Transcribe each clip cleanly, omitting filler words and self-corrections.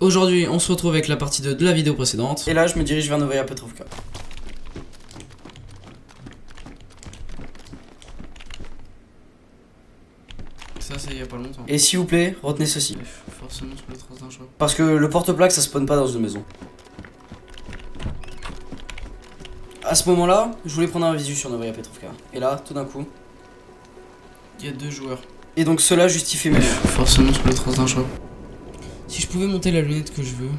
Aujourd'hui, on se retrouve avec la partie 2 de la vidéo précédente. Et là, je me dirige vers Novaya Petrovka. Ça, c'est il y a pas longtemps. Et s'il vous plaît, retenez ceci. Forcément sur la trace d'un choix. Parce que le porte-plaque, ça spawn pas dans une maison. À ce moment-là, je voulais prendre un visu sur Novaya Petrovka. Et là, tout d'un coup... Il y a 2 joueurs. Et donc cela justifie mes... Forcément sur la trace d'un choix. Si je pouvais monter la lunette que je veux...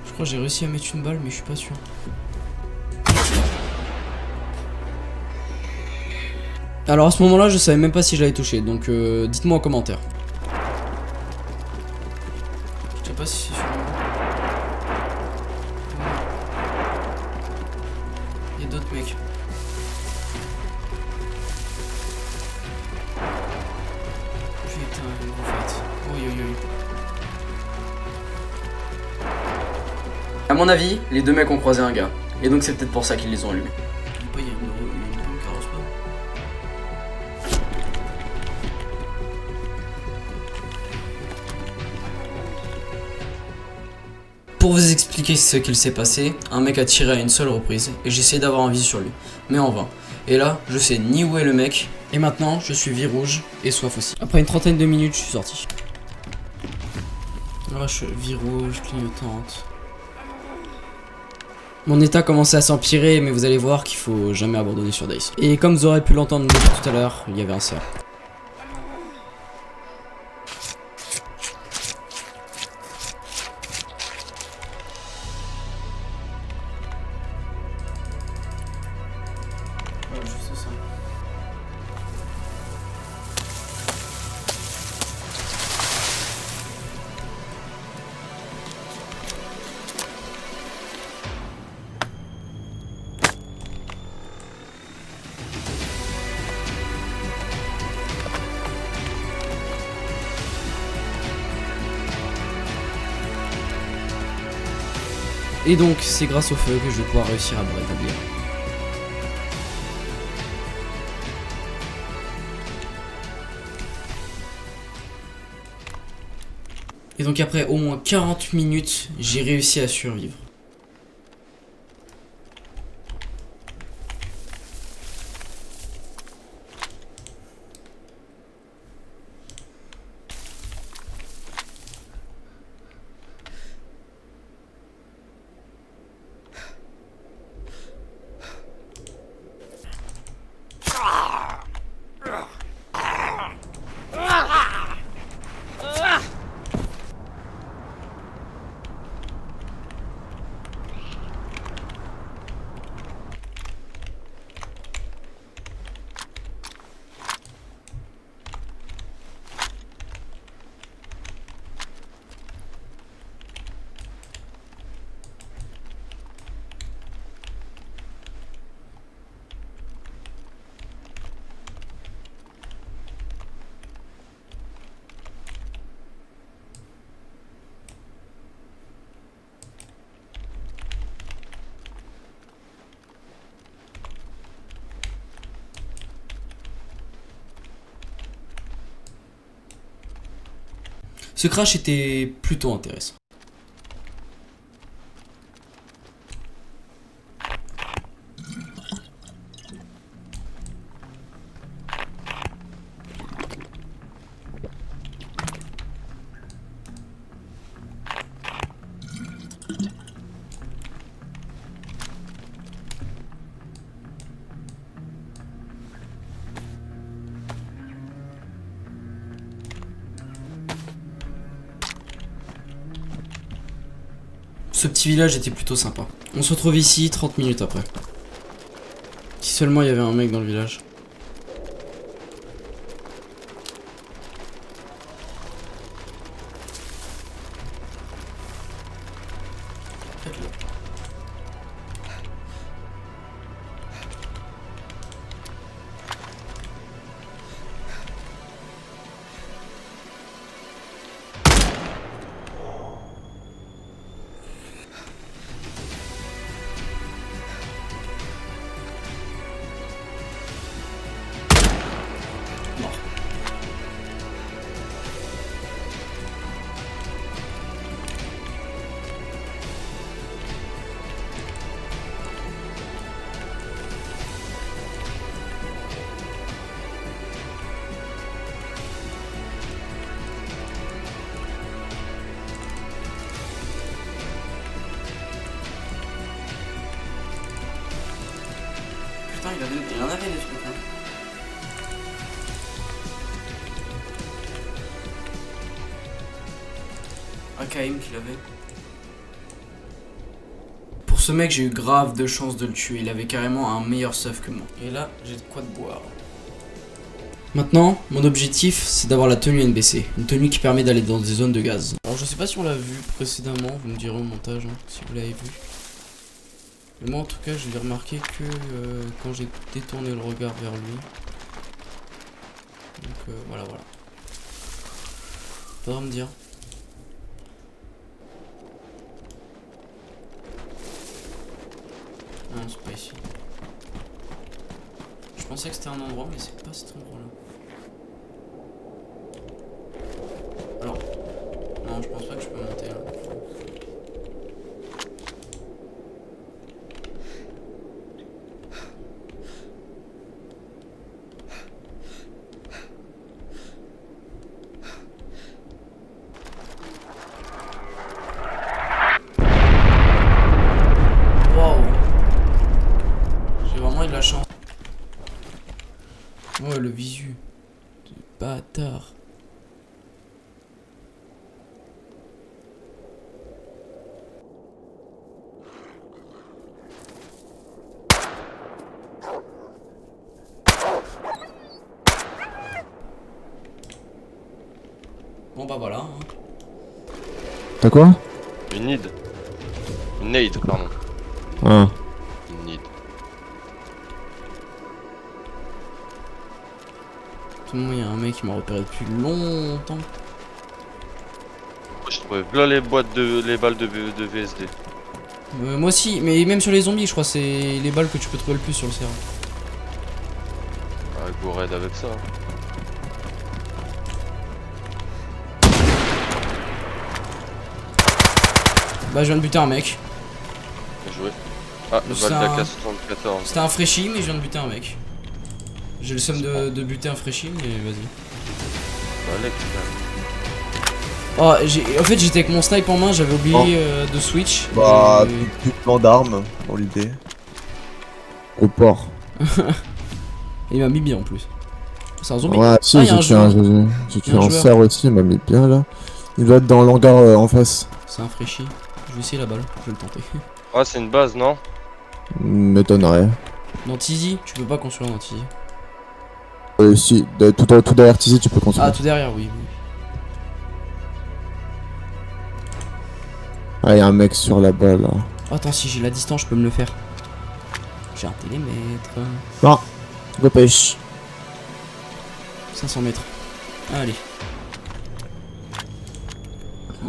Je crois que j'ai réussi à mettre une balle, mais je suis pas sûr. Alors à ce moment-là, je savais même pas si je l'avais touché, donc dites-moi en commentaire. Je sais pas si c'est sur moi. Il y a d'autres mecs. Putain, le gros fight. Oui, oui, oui. À mon avis, les deux mecs ont croisé un gars. Et donc c'est peut-être pour ça qu'ils les ont allumés. Il y a une carrosse pas. Pour vous expliquer ce qu'il s'est passé, un mec a tiré à une seule reprise et j'ai essayé d'avoir un visu sur lui, mais en vain. Et là, je sais ni où est le mec, et maintenant je suis vie rouge et soif aussi. Après une trentaine de minutes, je suis sorti. Là, je suis vie rouge, clignotante. Mon état commençait à s'empirer, mais vous allez voir qu'il faut jamais abandonner sur Dice. Et comme vous aurez pu l'entendre tout à l'heure, il y avait un cerf. Ouais, juste ça. Et donc, c'est grâce au feu que je vais pouvoir réussir à me rétablir. Et donc après au moins 40 minutes, j'ai réussi à survivre. Ce crash était plutôt intéressant. Ce petit village était plutôt sympa. On se retrouve ici 30 minutes après. Si seulement il y avait un mec dans le village. Faites-le. Il en avait des trucs, hein. AKM qu'il avait. Pour ce mec, j'ai eu grave de chance de le tuer. Il avait carrément un meilleur stuff que moi. Et là, j'ai de quoi de boire. Maintenant, mon objectif, c'est d'avoir la tenue NBC. Une tenue qui permet d'aller dans des zones de gaz. Alors, je sais pas si on l'a vu précédemment. Vous me direz au montage hein, si vous l'avez vu. Mais moi, en tout cas, j'ai remarqué que quand j'ai détourné le regard vers lui. Donc, voilà. Faudra me dire. Non, c'est pas ici. Je pensais que c'était un endroit, mais c'est pas cet endroit-là. Alors, non, je pense pas que je peux monter là. Chance. Ouais, le visu. De bâtard. Bon bah voilà. Hein. T'as quoi? Une nid. Une nade, pardon. Ah. Une nid. Il y a un mec qui m'a repéré depuis longtemps. Je trouvais là les boîtes les balles de VSD. Moi aussi, mais même sur les zombies, je crois c'est les balles que tu peux trouver le plus sur le serveur. Ah, go raid avec ça. Bah je viens de buter un mec. Bien joué. Ah, Valdaka 74. C'était un fraîchi, mais je viens de buter un mec. J'ai le seum de buter un fraîchi, mais vas-y. Oh, en fait j'étais avec mon snipe en main, j'avais oublié de switch. Bah, plus de plan d'armes dans l'idée. Au port. Il m'a mis bien en plus. C'est un zombie. Ouais, si, j'ai tué un cerf aussi, il m'a mis bien là. Il doit être dans l'hangar en face. C'est un fraîchi. Je vais essayer la balle, je vais le tenter. Ah, c'est une base, non? M'étonnerait. Dans Tizi, tu peux pas construire dans Tizi. Si, tout derrière Tizi, tu peux construire. Ah, tout derrière, oui. Ah, y'a un mec sur la balle là. Oh, attends, si j'ai la distance, je peux me le faire. J'ai un télémètre. Non, go pêche. 500 mètres. Allez.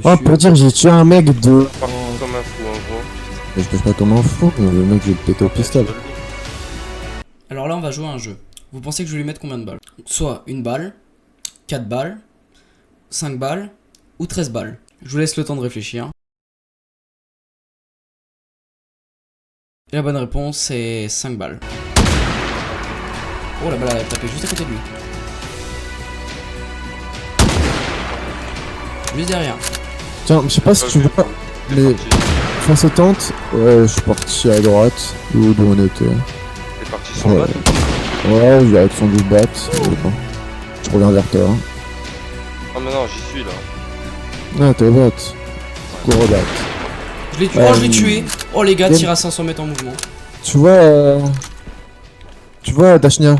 Oh, pour dire, j'ai tué un mec de. Comme un fou en gros. Mais je pêche pas comme un fou, mais le mec, je vais le péter au pistolet. Alors là, on va jouer à un jeu. Vous pensez que je vais lui mettre combien de balles? Soit une balle, 4 balles, 5 balles ou 13 balles. Je vous laisse le temps de réfléchir. Et la bonne réponse c'est 5 balles. Oh la balle elle a tapé juste à côté de lui. Juste derrière. Tiens, je sais pas si tu vois, mais face aux tentes, ouais, je suis parti à droite, où on était. T'es parti sur le bat? Ouais, j'ai action du bat, bon. Je reviens vers toi. Oh mais non, j'y suis là. Ah, t'es au bat. Cours au bat. Je l'ai tué. Oh, je l'ai tué. Oh les gars, tire à 500 mètres en mouvement. Tu vois, Dashnia.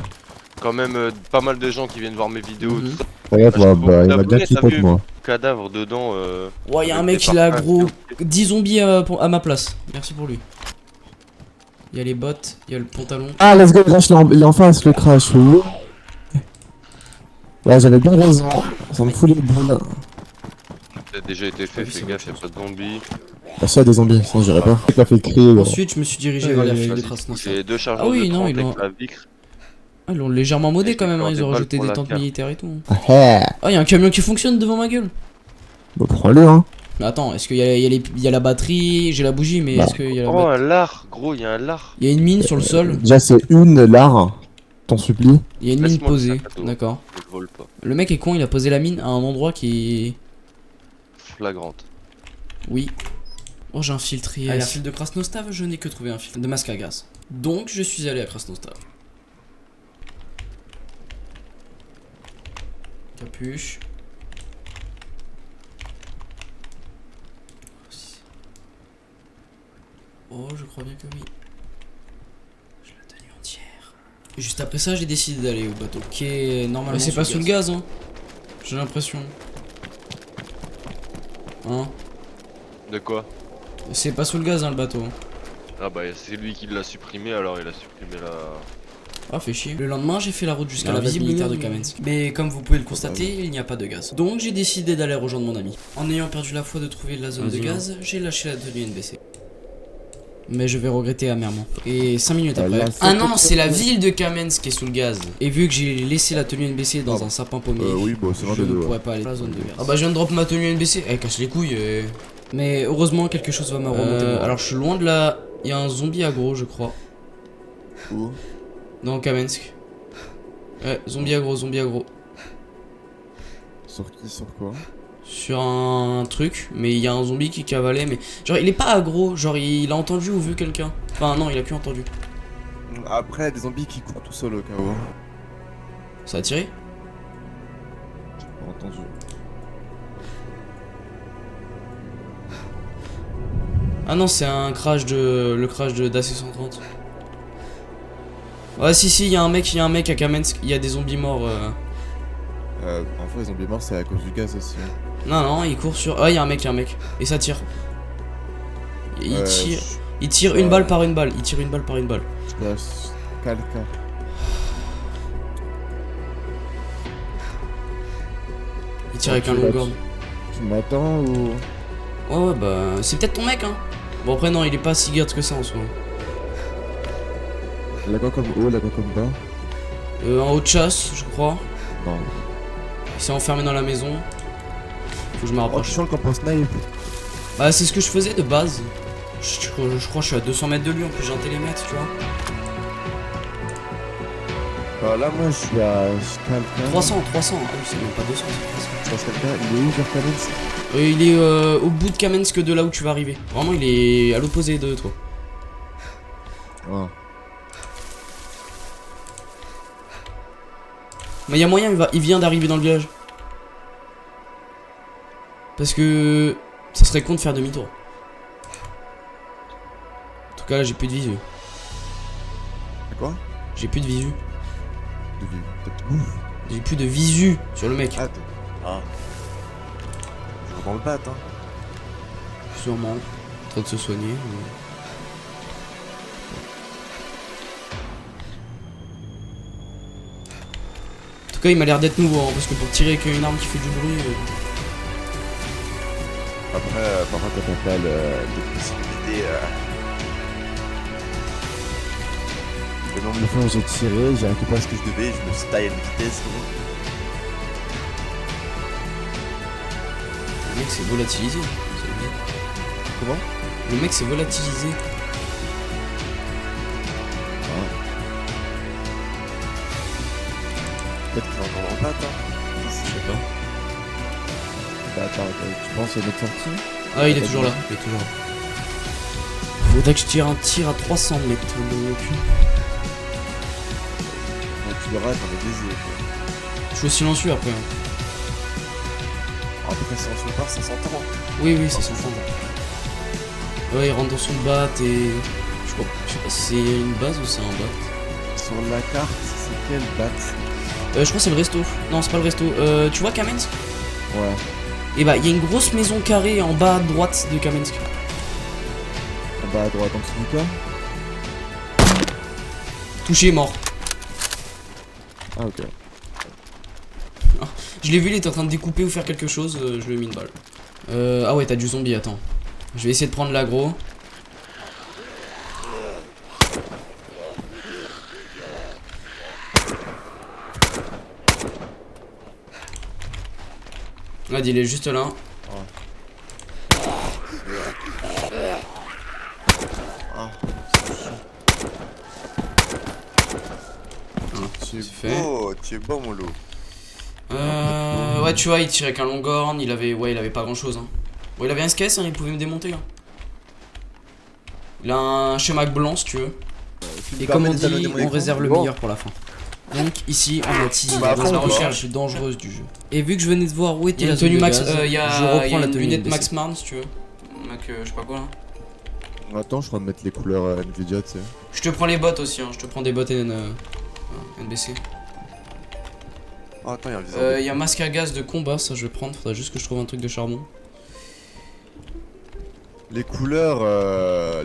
Quand même pas mal de gens qui viennent voir mes vidéos. Tout ça. Regarde, bah, il m'a bien clippé de moi. Cadavre dedans. Ouais, y'a un mec, il a gros 10 zombies à ma place. Merci pour lui. Il y a les bottes, il y a le pantalon. Ah, let's go, crash, il est en face, le crash. Ouais, j'avais bien raison. Ça me fout les boules. Ça a déjà été fait, fais gaffe, y'a pas de zombies. Bah, ça, des zombies, sinon j'irais pas. Il m'a fait crier. Ensuite, je me suis dirigé vers la file de Krasnodar. J'ai 2 chargeurs de 30 avec la vitre. Ah, ils l'ont légèrement modé Et quand même, hein. Ils ont balles rajouté pour des la tentes carte. militaires et tout. Ah, Ah, y'a un camion qui fonctionne devant ma gueule. bah, prends-le, hein. Mais attends, est-ce qu'il y a la batterie? J'ai la bougie, mais Bah. est-ce qu'il y a la Oh, batterie? un lard, gros, y'a un lard. Il y a une mine sur le sol. Déjà, c'est une lard. T'en supplie. Il y a une mine Laisse-moi le posée. sac à dos. D'accord. Je le vole pas. Le mec est con, il a posé la mine à un endroit qui est. Flagrante. Oui. Oh, j'ai un filtre. À la file de Krasnodar, je n'ai que trouvé un filtre de masque à gaz. Donc, je suis allé à Krasnodar. capuche. Oh, je crois bien que oui. Je l'ai tenue entière. Et juste après ça, j'ai décidé d'aller au bateau. Qui est normalement. C'est pas sous le gaz, hein. J'ai l'impression. Hein? De quoi? C'est pas sous le gaz, hein, le bateau. Ah bah c'est lui qui l'a supprimé, alors il a supprimé la... Ah, fait chier. Le lendemain, j'ai fait la route jusqu'à Il y a la un base visible militaire de lune. Kamensk. Mais comme vous pouvez le constater, il n'y a pas de gaz. Donc j'ai décidé d'aller rejoindre mon ami. En ayant perdu la foi de trouver la zone de gaz, j'ai lâché la tenue NBC. Mais je vais regretter amèrement. Et 5 minutes après. là, Ah non, c'est la ville de Kamensk qui est sous le gaz. Et vu que j'ai laissé la tenue NBC dans un sapin paumé, Oui, bon, c'est l'un je des ne deux. pourrais pas aller dans la zone de gaz. Ah bah je viens de drop ma tenue NBC. Eh, casse les couilles. Mais heureusement, quelque chose va me remonter. Alors je suis loin de la... Il y a un zombie aggro, je crois. Où? Dans Kamensk. Ouais, zombie aggro, zombie aggro. Sur qui? Sur quoi? Sur un truc, mais il y a un zombie qui cavalait, mais genre il est pas aggro, genre il a entendu ou vu quelqu'un. Enfin non, il a plus entendu. Après, des zombies qui courent tout seuls au cas où. Ça a tiré? J'ai pas entendu. Ah non, c'est un crash de... le crash de d'AC-130. Ouais, si, il y a un mec à Kamensk, il y a des zombies morts. Parfois, les zombies morts, c'est à cause du gaz aussi. Non, il court sur... Ah, il y a un mec. Et ça tire. Il tire une balle par une balle. Il tire une balle par une balle. Je lâche quelqu'un. Il tire avec un long gorge. Tu m'attends ou... Ouais, bah... C'est peut-être ton mec, hein. Bon, après, non, il est pas si garde que ça en ce moment. La quoi comme haut, la quoi comme bas? En haut de chasse, je crois. Non. Il s'est enfermé dans la maison. Faut que je me Oh, rapproche. tu sens le camp snipe. Bah, c'est ce que je faisais de base. Je crois que je suis à 200 mètres de lui, en plus j'ai un télémètre, tu vois. Bah là, moi, je suis à quelqu'un. 300. Ah oui, c'est même pas 200, c'est 300. Je pense quelqu'un, il est où vers Kamensk? Il est au bout de Kamensk de là où tu vas arriver. Vraiment, il est à l'opposé de toi. Ouais. Mais il y a moyen, il vient d'arriver dans le village. Parce que ça serait con de faire demi-tour. En tout cas, là, j'ai plus de visu. Quoi? J'ai plus de visu. Peut-être ouf. J'ai plus de visu sur le mec. Ah, je vois dans le bat, hein. Sûrement. En train de se soigner. En tout cas, il m'a l'air d'être nouveau, hein, parce que pour tirer avec une arme qui fait du bruit. Après, par contre, quand on fait des possibilités. Le nombre de fois où j'ai tiré, j'ai récupéré ce que je devais, je me suis taillé à une vitesse. Le mec s'est volatilisé. C'est bien. Comment? Le mec s'est volatilisé. Peut-être qu'il est encore dans le bat, hein. Je sais pas. Bah, attends, tu penses qu'il y a une autre sortie? Ah, il est toujours là. Il est toujours là. Faudrait que je tire un tir à 300 mètres de le cul. Donc tu verras, t'en es baisé. Je suis au silencieux après. Hein. Après, si on se part, ça s'entend. Oui, c'est son fond. Ouais, il rentre dans son bat et. Je sais pas si c'est une base ou c'est un bat. Sur la carte, c'est quel bat? Je crois que c'est le resto. Non, c'est pas le resto. Tu vois Kamensk? Ouais. Et bah, il y a une grosse maison carrée en bas à droite de Kamensk. En bas à droite, en dessous du cas. Touché, mort. Ah, ok. Je l'ai vu, il était en train de découper ou faire quelque chose. Je lui ai mis une balle. Ah ouais, t'as du zombie, attends. Je vais essayer de prendre l'aggro. Regarde, il est juste là. Tu es bon, mon loup. Ouais, tu vois, il tirait avec un longhorn. Il avait pas grand chose. Hein. Bon, il avait un SKS, hein, il pouvait me démonter là. Il a un schéma blanc si tu veux. Et comme on dit, on réserve le meilleur pour la fin. Donc ici on doit teaser Bah, dans la après, recherche dangereuse du jeu. Et vu que je venais de voir où était Il y a la une tenue zone de Max, gaz, il y a, je reprends la une tenue lunette NBC. Max Marne si tu veux. Mac, je sais pas quoi là. Attends, je suis en train de mettre les couleurs Nvidia, tu sais. Je te prends les bottes aussi, hein. Je te prends des bottes NBC. Oh, attends, il y a un viseur. Il y a masque à gaz de Combat, ça je vais prendre, faudrait juste que je trouve un truc de charbon. Les couleurs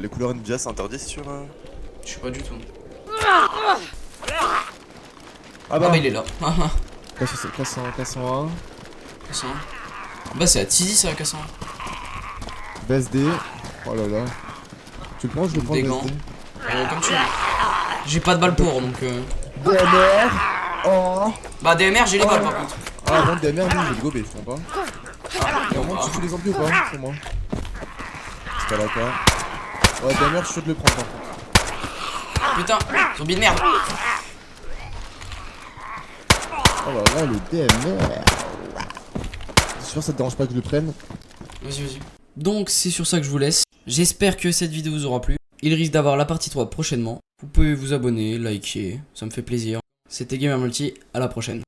Nvidia, c'est interdit sur. Je sais pas du tout. Ah Ah bah il est là. K101, K101. Bah c'est à Tizi ça, K101. BSD. Oh là là. Tu le prends, je le prends, Des BSD. gants. Comme tu veux. J'ai pas de balles pour donc. DMR. Oh. Bah DMR j'ai les balles par contre. Ah bon, DMR, nous, je vais le gober, je comprends pas. Comment tu fais les zombies ou pas? C'est moi. C'est pas d'accord. Ouais, DMR, je suis sûr de le prendre par contre. Putain, zombie de merde. Oh là là, le DMR. C'est sûr que ça te dérange pas que je le prenne? Vas-y, vas-y. Donc c'est sur ça que je vous laisse. J'espère que cette vidéo vous aura plu. Il risque d'avoir la partie 3 prochainement. Vous pouvez vous abonner, liker, ça me fait plaisir. C'était Gamer Multi, à la prochaine.